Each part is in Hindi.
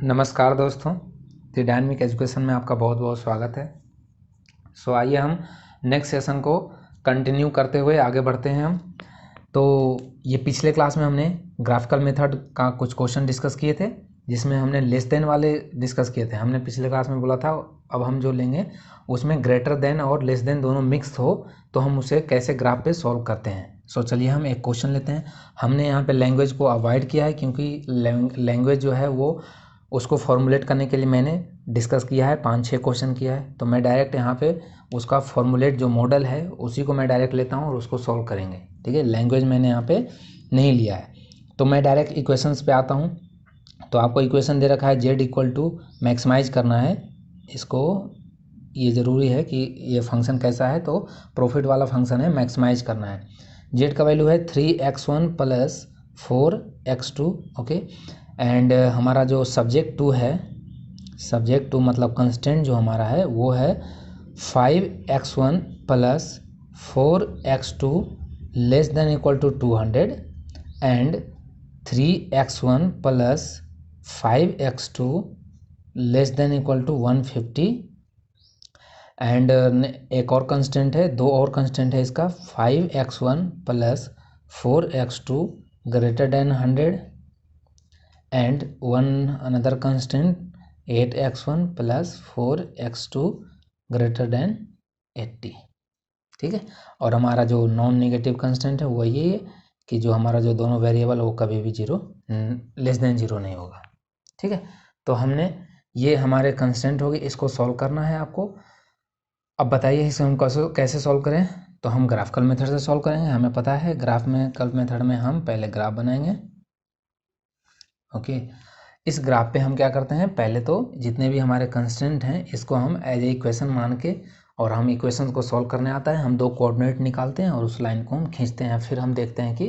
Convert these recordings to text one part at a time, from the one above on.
नमस्कार दोस्तों, द डायनेमिक एजुकेशन में आपका बहुत बहुत स्वागत है। आइए हम नेक्स्ट सेशन को कंटिन्यू करते हुए आगे बढ़ते हैं। हम तो ये पिछले क्लास में हमने ग्राफिकल मेथड का कुछ क्वेश्चन डिस्कस किए थे, जिसमें हमने लेस देन वाले डिस्कस किए थे। हमने पिछले क्लास में बोला था अब हम जो लेंगे उसमें ग्रेटर देन और लेस देन दोनों मिक्स हो तो हम उसे कैसे ग्राफ पे सॉल्व करते हैं। चलिए हम एक क्वेश्चन लेते हैं। हमने यहाँ पे लैंग्वेज को अवॉइड किया है क्योंकि लैंग्वेज जो है वो उसको फॉर्मुलेट करने के लिए मैंने डिस्कस किया है, 5-6 क्वेश्चन किया है। तो मैं डायरेक्ट यहाँ पे उसका फॉर्मुलेट जो मॉडल है उसी को मैं डायरेक्ट लेता हूँ और उसको सॉल्व करेंगे। ठीक है, लैंग्वेज मैंने यहाँ पे नहीं लिया है। तो मैं डायरेक्ट इक्वेशंस पे आता हूँ। तो आपको इक्वेशन दे रखा है z इक्वल टू मैक्सिमाइज करना है इसको। ये ज़रूरी है कि ये फंक्शन कैसा है, तो प्रॉफिट वाला फंक्शन है, मैक्सिमाइज करना है। z का वैल्यू है 3x1 plus 4x2। Okay, and हमारा जो सब्जेक्ट 2 है, सब्जेक्ट 2 मतलब कंस्टेंट जो हमारा है वो है 5x1 plus 4x2 less than equal to 200 and 3x1 plus 5x2 less than equal to 150। And एक और कंस्टेंट है, दो और कंस्टेंट है इसका, 5x1 plus 4x2 greater than 100 and one another constant 8x1 plus 4x2 greater than 80। ठीक है, और हमारा जो नॉन नेगेटिव कंस्टेंट है वो ये है कि जो हमारा जो दोनों वेरिएबल वो कभी भी जीरो लेस देन जीरो नहीं होगा। ठीक है, तो हमने ये हमारे कंस्टेंट हो गए, इसको सॉल्व करना है आपको। अब बताइए इसे हम कैसे सॉल्व करें। तो हम ग्राफिकल मेथड से सॉल्व करेंगे। हमें पता है ग्राफिकल मेथड में हम पहले ग्राफ बनाएंगे। ओके, इस ग्राफ पे हम क्या करते हैं, पहले तो जितने भी हमारे कंस्टेंट हैं इसको हम एज ए इक्वेशन मान के, और हम इक्वेशन को सॉल्व करने आता है, हम दो कोऑर्डिनेट निकालते हैं और उस लाइन को हम खींचते हैं। फिर हम देखते हैं कि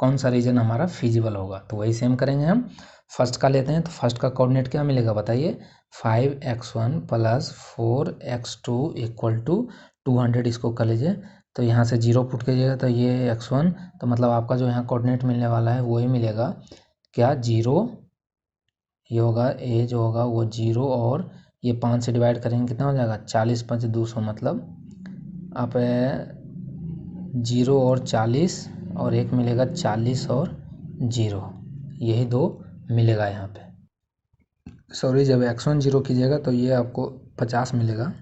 कौन सा रीजन हमारा फिजिबल होगा। तो वही सेम करेंगे हम। फर्स्ट का लेते हैं, तो फर्स्ट का कोऑर्डिनेट क्या मिलेगा बताइए, 5x1 plus 4x2 equal to 200। इसको कर लीजिए, तो यहाँ से 0 पुट कीजिएगा तो ये x1, तो मतलब आपका जो यहाँ कोऑर्डिनेट मिलने वाला है वही मिलेगा क्या, 0। ये होगा ए जो होगा वो 0, और ये 5 से डिवाइड करेंगे कितना हो जाएगा, 40 5 200, मतलब आप 0 और 40 और एक मिलेगा 40 और 0, यही दो मिलेगा यहाँ पे। सॉरी, जब x1 0 कीजिएगा तो ये आपको 50 मिलेगा,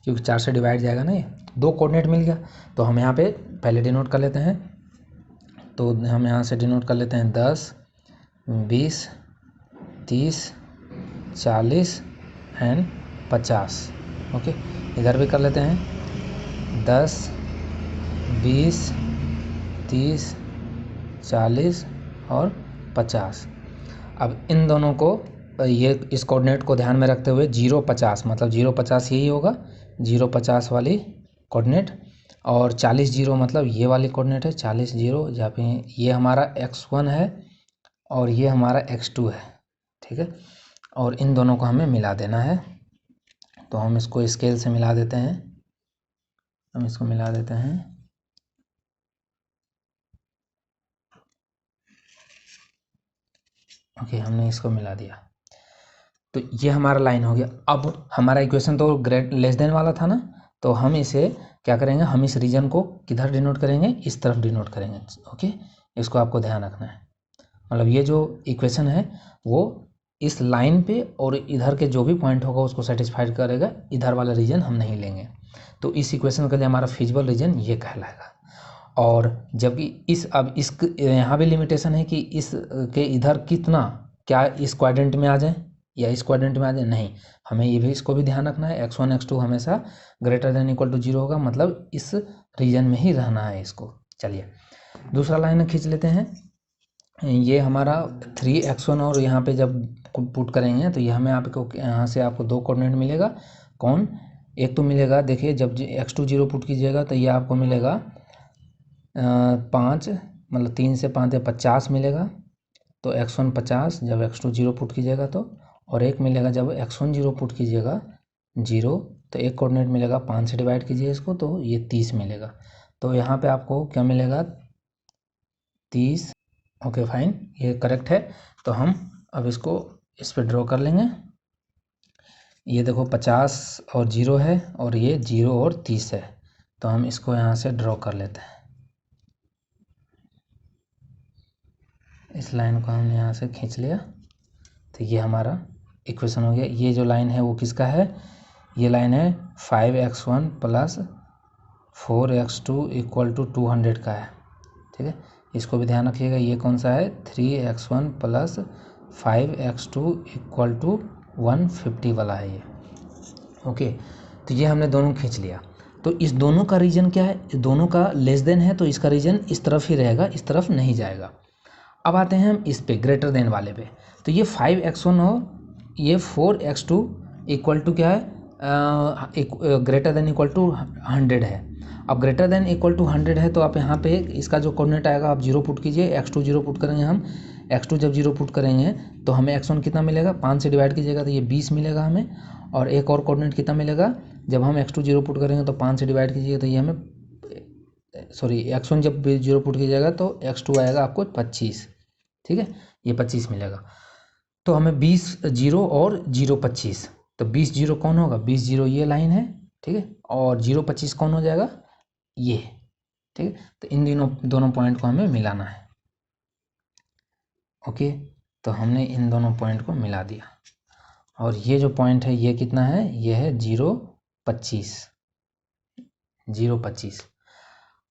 क्योंकि 4 से डिवाइड जाएगा ना। ये दो कोऑर्डिनेट मिल गया। तो हम यहाँ पे पहले डिनोट कर लेते हैं। तो हम यहाँ से डिनोट कर लेते हैं 10 20 30 40 एंड 50। ओके, इधर भी कर लेते हैं 10 20 30 40 और 50। अब इन दोनों को ये इस कोऑर्डिनेट को ध्यान में रखते हुए 0 50, मतलब 0 50 यही होगा, 0 50 वाली कोऑर्डिनेट, और 40 0 मतलब ये वाली कोऑर्डिनेट है 40 0, जहाँ पे ये हमारा x1 है और ये हमारा x2 है। ठीक है, और इन दोनों को हमें मिला देना है। तो हम इसको स्केल से मिला देते हैं, हम इसको मिला देते हैं। ओके, हमने इसको मिला दिया, तो ये हमारा लाइन हो गया। अब हमारा इक्वेशन तो ग्रेट लेस देन वाला था ना, तो हम इसे क्या करेंगे, हम इस रीजन को किधर डिनोट करेंगे, इस तरफ डिनोट करेंगे। ओके, इसको आपको ध्यान रखना है। मतलब ये जो इक्वेशन है वो इस लाइन पे और इधर के जो भी पॉइंट होगा उसको सेटिस्फाइड करेगा, इधर वाला रीजन हम नहीं लेंगे। तो इस इक्वेशन के लिए हमारा फिजिबल रीजन ये कहलाएगा। और जबकि इस अब इस यहाँ भी लिमिटेशन है कि इस के इधर कितना, क्या इस क्वाड्रेंट में आ जाए या इस क्वाड्रेंट में आ जाए, नहीं, हमें ये भी इसको भी ध्यान रखना है। x1 x2 हमेशा ग्रेटर देन इक्वल टू 0 होगा, मतलब इस रीजन में ही रहना है इसको। चलिए दूसरा लाइन खींच लेते हैं। ये हमारा 3x1, और यहाँ पे जब पुट करेंगे तो ये हमें आपको यहाँ से आपको दो कोऑर्डिनेट मिलेगा। कौन, एक तो मिलेगा, देखिए जब x2 0 पुट कीजिएगा तो ये आपको मिलेगा 5, मतलब 3 से 5 50 मिलेगा। तो x1 50 जब x2 0 पुट कीजिएगा तो, और एक मिलेगा जब x1 0 पुट कीजिएगा 0, तो एक कोऑर्डिनेट मिलेगा, 5 से डिवाइड कीजिए इसको तो ये 30 मिलेगा। तो यहाँ पे आपको क्या मिलेगा, 30। ओके फाइन, ये करेक्ट है। तो हम अब इसको इस पे ड्रॉ कर लेंगे। ये देखो 50 और 0 है और ये 0 और 30 है, तो हम इसको यहाँ से ड्रॉ कर लेते हैं। इस लाइन को हमने यहाँ से खींच लिया, तो ये हमारा इक्वेशन हो गया। ये जो लाइन है वो किसका है, ये लाइन है 5x1 plus 4x2 equal to 200 का है। ठीक है, इसको भी ध्यान रखिएगा। ये कौन सा है, 3x1 plus 5x2 equal to 150 वाला है ये। ओके, तो ये हमने दोनों खींच लिया। तो इस दोनों का रीजन क्या है, दोनों का लेस देन है, तो इसका रीजन इस तरफ ही रहेगा, इस तरफ नहीं जाएगा। अब आते हैं हम इस पे ग्रेटर देन वाले पे। तो ये 5x1 और ये 4x2 इक्वल टू क्या है, ग्रेटर देन इक्वल टू 100 है। अब ग्रेटर देन इक्वल टू 100 है, तो आप यहाँ पे इसका जो कोऑर्डिनेट आएगा आप 0 पुट कीजिए, x2 0 पुट करेंगे हम। x2 जब 0 पुट करेंगे तो हमें x1 कितना मिलेगा, 5 से डिवाइड कीजिएगा तो ये 20 मिलेगा हमें। और एक और कोऑर्डिनेट कितना मिलेगा, जब हम x2 0 पुट करेंगे तो 5 से डिवाइड कीजिएगा तो ये हमें, सॉरी x1 जब 0 पुट कीजिएगा तो x2 आएगा आपको 25। ठीक है, ये 25 मिलेगा। तो हमें 20 0 और 0 25, तो 20 0 कौन होगा, 20 0 ये लाइन है। ठीक है, और 0 25 कौन हो जाएगा, ये। ठीक है, तो इन दोनों पॉइंट को हमें मिलाना है। ओके, तो हमने इन दोनों पॉइंट को मिला दिया, और ये जो पॉइंट है ये कितना है, ये है 0 25, 0 25।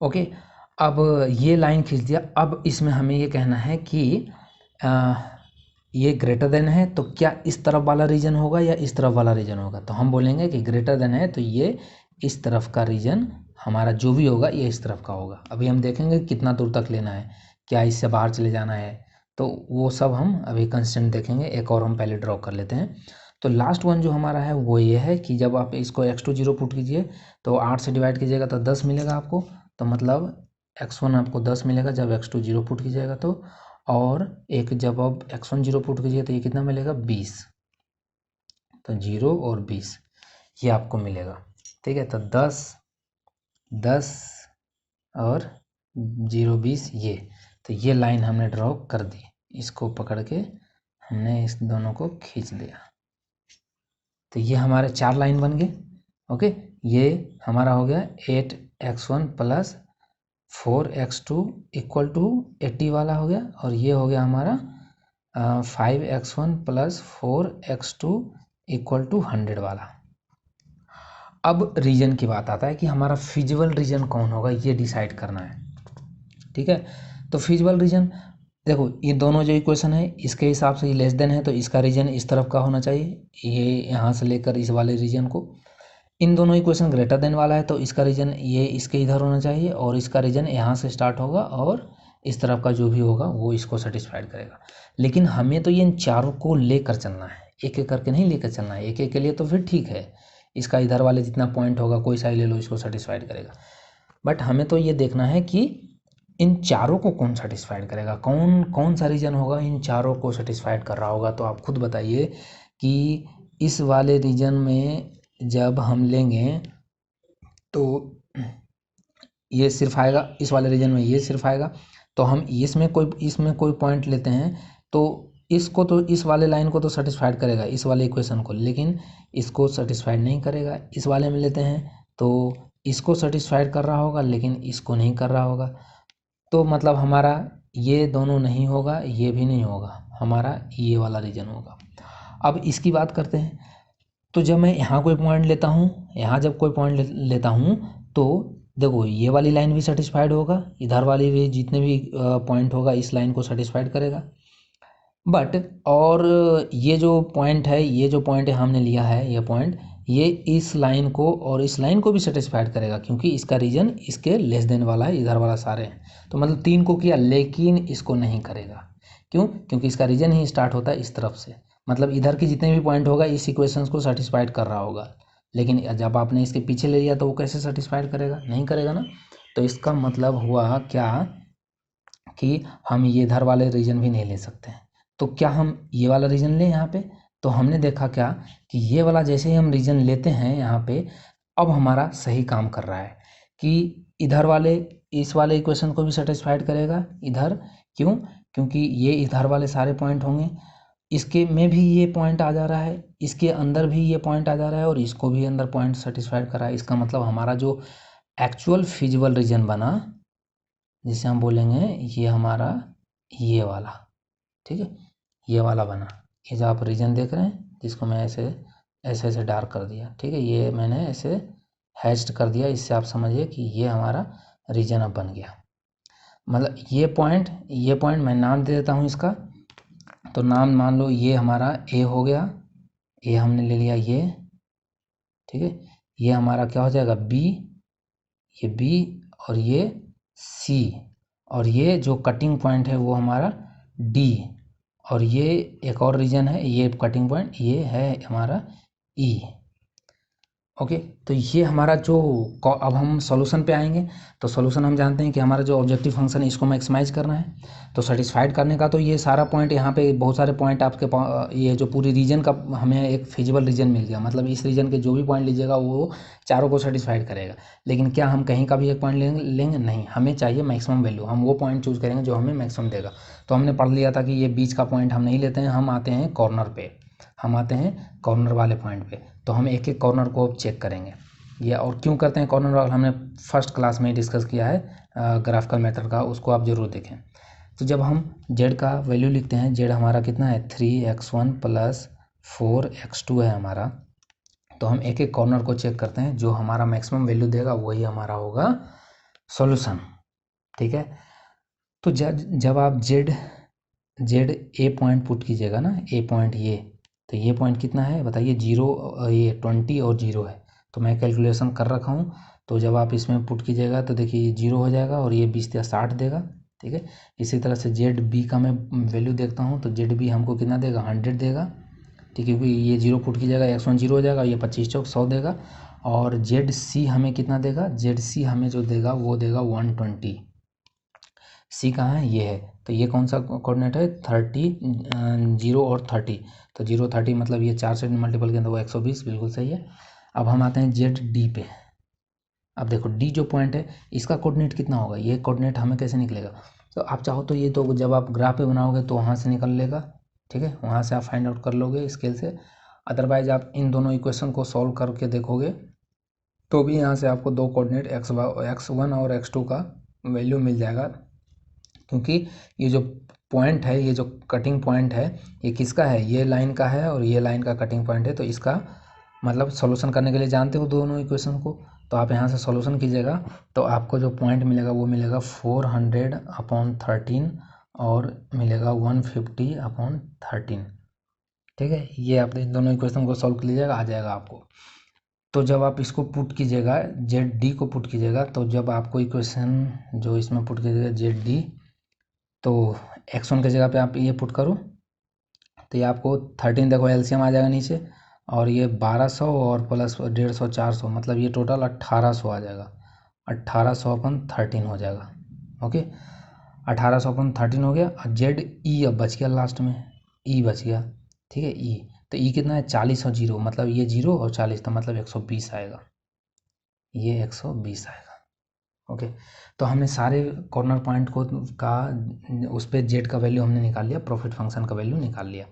ओके, अब ये लाइन खींच दिया। अब इसमें हमें ये कहना है कि ये ग्रेटर देन है, तो क्या इस तरफ वाला रीजन होगा या इस तरफ वाला रीजन होगा। तो हम बोलेंगे कि ग्रेटर देन है तो ये इस तरफ का रीजन हमारा जो भी होगा ये इस तरफ का होगा। अभी हम देखेंगे कितना दूर तक लेना है, क्या इससे बाहर चले जाना है, तो वो सब हम अभी कंस्टेंट देखेंगे। एक और हम पहले ड्रॉ कर लेते हैं। तो लास्ट वन जो हमारा है वो ये है कि जब आप इसको x2 0 पुट कीजिए तो 8 से डिवाइड कीजिएगा तो 10 मिलेगा आपको। तो मतलब x1 आपको 10 मिलेगा जब x2 0 पुट कीजिएगा तो, और एक जब आप x1 0 पुट कीजिए तो ये कितना मिलेगा, 20। तो 0 और 20 ये आपको मिलेगा। ठीक है, तो 10 10 और 0 20 ये, तो ये लाइन हमने ड्रॉ कर दी। इसको पकड़ के हमने इस दोनों को खींच दिया, तो ये हमारे 4 लाइन बन गए। ओके, ये हमारा हो गया 8x1 plus 4x2 equal to 80 वाला हो गया, और ये हो गया हमारा 5x1 plus 4x2 equal to 100 वाला। अब रीजन की बात आता है कि हमारा फिजिबल रीजन कौन होगा, ये डिसाइड करना है। ठीक है, तो फिजिबल रीजन देखो, ये दोनों जो इक्वेशन है इसके हिसाब से ये लेस देन है, तो इसका रीजन इस तरफ का होना चाहिए, ये यहाँ से लेकर इस वाले रीजन को। इन दोनों इक्वेशन ग्रेटर देन वाला है तो इसका रीजन ये इसके इधर होना चाहिए, और इसका रीजन यहाँ से स्टार्ट होगा, और इस तरफ का जो भी होगा वो इसको सेटिस्फाइड करेगा। लेकिन हमें तो ये इन चारों को लेकर चलना है, एक एक करके नहीं लेकर चलना है। एक एक के लिए तो फिर ठीक है, इसका इधर वाले जितना पॉइंट होगा कोई सा ही ले लो इसको सेटिस्फाइड करेगा। बट हमें तो ये देखना है कि इन चारों को कौन सेटिस्फाइड करेगा, कौन कौन सा रीजन होगा इन चारों को सेटिस्फाइड कर रहा होगा। तो आप खुद बताइए कि इस वाले रीजन में जब हम लेंगे तो ये सिर्फ आएगा, इस वाले रीजन में ये सिर्फ आएगा। तो हम इसमें कोई पॉइंट लेते हैं तो इसको, तो इस वाले लाइन को तो सेटिस्फाइड करेगा, इस वाले इक्वेशन को, लेकिन इसको सेटिस्फाइड नहीं करेगा। इस वाले में लेते हैं तो इसको सेटिस्फाइड कर रहा होगा लेकिन इसको नहीं कर रहा होगा। तो मतलब हमारा ये दोनों नहीं होगा, ये भी नहीं होगा, हमारा ये वाला रीजन होगा। अब इसकी बात करते हैं। तो जब मैं यहाँ कोई पॉइंट लेता हूँ, यहाँ जब कोई पॉइंट लेता हूँ तो देखो ये वाली लाइन भी सेटिस्फाइड होगा, इधर वाली भी जितने भी पॉइंट होगा इस लाइन को सेटिस्फाइड करेगा। बट और ये जो पॉइंट है, ये जो पॉइंट हमने लिया है, ये पॉइंट ये इस लाइन को और इस लाइन को भी सेटिस्फाइड करेगा, क्योंकि इसका रीजन इसके लेस देन वाला है, इधर वाला सारे हैं। तो मतलब 3 को किया, लेकिन इसको नहीं करेगा। क्यों? क्योंकि इसका रीजन ही स्टार्ट होता है इस तरफ से, मतलब इधर के जितने भी पॉइंट होगा इस इक्वेशंस को सेटिस्फाइड कर रहा होगा। लेकिन जब आपने इसके पीछे ले लिया तो वो कैसे सेटिस्फाइड करेगा, नहीं करेगा ना। तो इसका मतलब हुआ क्या कि हम ये इधर वाले रीजन भी नहीं ले सकते हैं। तो क्या हम ये वाला रीजन लें यहाँ पे? तो हमने देखा क्या कि ये वाला जैसे ही हम रीजन लेते हैं यहाँ पे, अब हमारा सही काम कर रहा है कि इधर वाले इस वाले इक्वेशन को भी सेटिस्फाइड करेगा इधर। क्यों? क्योंकि ये इधर वाले सारे पॉइंट होंगे, इसके में भी ये पॉइंट आ जा रहा है, इसके अंदर भी ये पॉइंट आ जा रहा है, और इसको भी अंदर पॉइंट सेटिस्फाइड करा है। इसका मतलब हमारा जो एक्चुअल फिजिबल रीजन बना, जिसे हम बोलेंगे ये हमारा ये वाला, ठीक है, ये वाला बना। ये जो आप रीजन देख रहे हैं, जिसको मैं ऐसे ऐसे ऐसे डार्क कर दिया, ठीक है, ये मैंने ऐसे हैच्ड कर दिया। इससे आप समझिए कि ये हमारा रीजन अब बन गया। मतलब ये पॉइंट मैं नाम दे देता हूँ इसका। तो नाम मान लो ये हमारा ए हो गया, ए हमने ले लिया ये, ठीक है। ये हमारा क्या हो जाएगा बी, ये बी, और ये सी, और ये जो कटिंग पॉइंट है वो हमारा डी, और ये एक और रीजन है, ये कटिंग पॉइंट ये है हमारा ई। ओके, तो ये हमारा जो अब हम सॉल्यूशन पे आएंगे। तो सॉल्यूशन हम जानते हैं कि हमारा जो ऑब्जेक्टिव फंक्शन है इसको मैक्सिमाइज करना है। तो सेटिस्फाइड करने का तो ये सारा पॉइंट, यहाँ पे बहुत सारे पॉइंट आपके ये जो पूरी रीजन का हमें एक फिजिबल रीजन मिल गया। मतलब इस रीजन के जो भी पॉइंट लीजिएगा वो चारों को सेटिस्फाइड करेगा। लेकिन क्या हम कहीं का भी एक पॉइंट लेंगे? नहीं, हमें चाहिए मैक्सिमम वैल्यू। हम वो पॉइंट चूज करेंगे जो हमें मैक्सिमम देगा। तो हमने पढ़ लिया था कि ये बीच का पॉइंट हम नहीं लेते हैं, हम आते हैं कॉर्नर पे, हम आते हैं कॉर्नर वाले पॉइंट पे। तो हम एक एक कॉर्नर को चेक करेंगे। ये और क्यों करते हैं कॉर्नर वाला, हमने फर्स्ट क्लास में डिस्कस किया है ग्राफिकल मेथड का, उसको आप ज़रूर देखें। तो जब हम z का वैल्यू लिखते हैं, z हमारा कितना है 3x1 + 4x2 है हमारा। तो हम एक एक कॉर्नर को चेक करते हैं, जो हमारा मैक्सिमम वैल्यू देगा वही हमारा होगा सॉल्यूशन, ठीक है। तो जब आप z ए पॉइंट पुट कीजिएगा ना, ए पॉइंट ये, तो ये पॉइंट कितना है बताइए? 0, ये 20 और 0 है। तो मैं कैलकुलेशन कर रखा हूँ। तो जब आप इसमें पुट कीजिएगा तो देखिए 0 हो जाएगा, और ये 20 या 60 देगा, ठीक है। इसी तरह से जेड बी का मैं वैल्यू देखता हूँ, तो जेड बी हमको कितना देगा? 100 देगा, ठीक है, क्योंकि ये 0 पुट कीजिएगा x1 0 हो जाएगा, ये 25 चौक 100 देगा। और जेड सी हमें कितना देगा? जेड सी हमें जो देगा वो देगा 120। सी कहाँ है? ये है। तो ये कौन सा कोऑर्डिनेट है? 30, 0 और 30। तो 0 30 मतलब ये 4 से मल्टीपल किया तो वो 120, बिल्कुल सही है। अब हम आते हैं जेड डी पे। अब देखो डी जो पॉइंट है इसका कोऑर्डिनेट कितना होगा? ये कोऑर्डिनेट हमें कैसे निकलेगा? तो आप चाहो तो ये तो जब आप ग्राफ पे बनाओगे तो वहाँ से निकल लेगा, ठीक है, वहाँ से आप फाइंड आउट कर लोगे स्केल से। अदरवाइज आप इन दोनों इक्वेशन को सॉल्व करके देखोगे तो भी यहाँ से आपको दो कोऑर्डिनेट x1 और x2 का वैल्यू मिल जाएगा। क्योंकि ये जो पॉइंट है, ये जो कटिंग पॉइंट है, ये किसका है? ये लाइन का है, और ये लाइन का कटिंग पॉइंट है। तो इसका मतलब सॉल्यूशन करने के लिए जानते हो दोनों इक्वेशन को, तो आप यहाँ से सॉल्यूशन कीजिएगा तो आपको जो पॉइंट मिलेगा वो मिलेगा 400/13 और मिलेगा 150/13, ठीक है। ये आप दोनों इक्वेशन को सॉल्व कर लीजिएगा, आ जाएगा आपको। तो जब आप इसको पुट कीजिएगा, जेड डी को पुट कीजिएगा, तो जब आपको इक्वेशन जो इसमें पुट कीजिएगा जेड डी, तो x1 की जगह पे आप ये पुट करो तो ये आपको 13, देखो एलसीएम आ जाएगा नीचे, और ये 1200 और प्लस 150 400, मतलब ये टोटल 1800 आ जाएगा। 1800/13 हो जाएगा, ओके। 1800/13 हो गया। और जेड ई अब बच गया लास्ट में, ई बच गया, ठीक है, ई। तो ई कितना है? 40 और 0, मतलब ये 0 और 40, तो मतलब 120 आएगा, ये 120 आएगा, ओके। तो हमने सारे कॉर्नर पॉइंट को का उस पर जेड का वैल्यू हमने निकाल लिया, प्रॉफिट फंक्शन का वैल्यू निकाल लिया।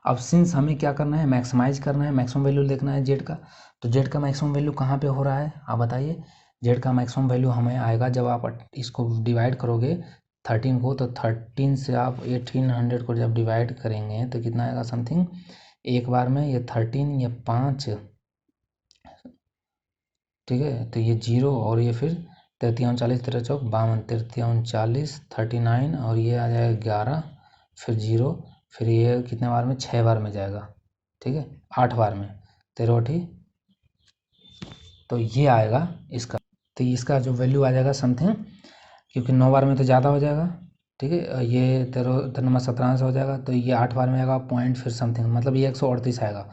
अब सिंस हमें क्या करना है? मैक्सिमाइज करना है, मैक्सिमम वैल्यू देखना है जेड का। तो जेड का मैक्सिमम वैल्यू कहाँ पे हो रहा है आप बताइए? जेड का मैक्सिमम वैल्यू हमें आएगा जब आप इसको डिवाइड करोगे 13 को, तो 13 से आप 1800 को जब डिवाइड करेंगे तो कितना आएगा? समथिंग एक बार में ये 13, ये 5, ठीक है, तो ये 0 और ये फिर 33 40 13 चौक 52, 33 40 39, और ये आ जाएगा 11, फिर 0, फिर ये कितने बार में? 6 बार में जाएगा, ठीक है, 8 बार में 13 तो ये आएगा इसका। तो इसका जो वैल्यू आ जाएगा समथिंग, क्योंकि 9 बार में तो ज़्यादा हो जाएगा, ठीक है, ये 13 17 से हो जाएगा, तो ये 8 बार में आएगा पॉइंट फिर समथिंग, मतलब ये 138 आएगा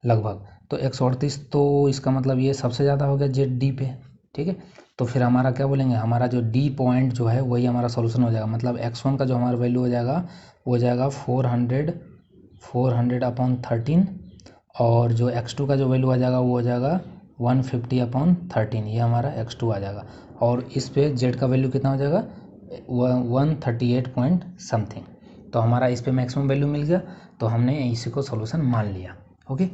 लगभग। तो 138, तो इसका मतलब ये सबसे ज़्यादा हो गया जेड डी पे, ठीक है। तो फिर हमारा क्या बोलेंगे? हमारा जो डी पॉइंट जो है वही हमारा सॉल्यूशन हो जाएगा। मतलब x1 का जो हमारा वैल्यू हो जाएगा वो हो जाएगा 400/13, और जो x2 का जो वैल्यू आ जाएगा वो हो जाएगा 150/13, ये हमारा x2 आ जाएगा। और इस पे z का वैल्यू कितना हो जाएगा? 138 पॉइंट समथिंग। तो हमारा इस पे मैक्सिमम वैल्यू मिल गया, तो हमने इसी को सॉल्यूशन मान लिया। ओके,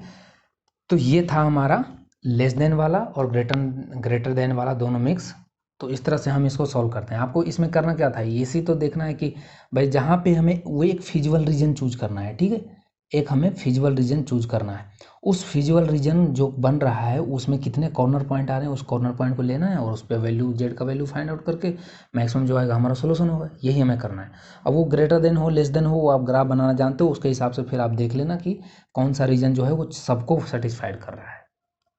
तो ये था हमारा लेस देन वाला और ग्रेटर देन वाला दोनों मिक्स। तो इस तरह से हम इसको सॉल्व करते हैं। आपको इसमें करना क्या था, इसी तो देखना है कि भाई जहाँ पे हमें वो एक फिजिबल रीजन चूज करना है, ठीक है, एक हमें फिजिबल रीजन चूज करना है। उस फिजिबल रीजन जो बन रहा है उसमें कितने कॉर्नर पॉइंट आ रहे हैं, उस कॉर्नर पॉइंट को लेना है और उस पर वैल्यू जेड का वैल्यू फाइंड आउट करके मैक्सिमम जो आएगा हमारा सोल्यूशन होगा। यही हमें करना है। अब वो ग्रेटर देन हो लेस देन हो, वो आप ग्राफ बनाना जानते हो, उसके हिसाब से फिर आप देख लेना कि कौन सा रीजन जो है वो सबको सेटिस्फाइड कर रहा है।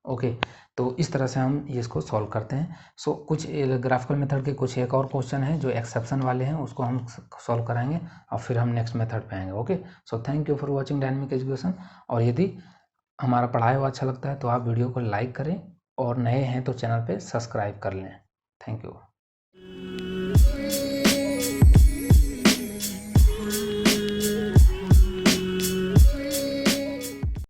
ओके, तो इस तरह से हम इसको सॉल्व करते हैं। सो कुछ ग्राफिकल मेथड के कुछ एक और क्वेश्चन हैं जो एक्सेप्शन वाले हैं, उसको हम सॉल्व कराएंगे और फिर हम नेक्स्ट मेथड पे आएंगे। Okay, so thank you for watching dynamic education. और यदि हमारा पढ़ाया हुआ अच्छा लगता है तो आप वीडियो को लाइक करें और नए हैं तो चैनल पे सब्सक्राइब कर लें। Thank you.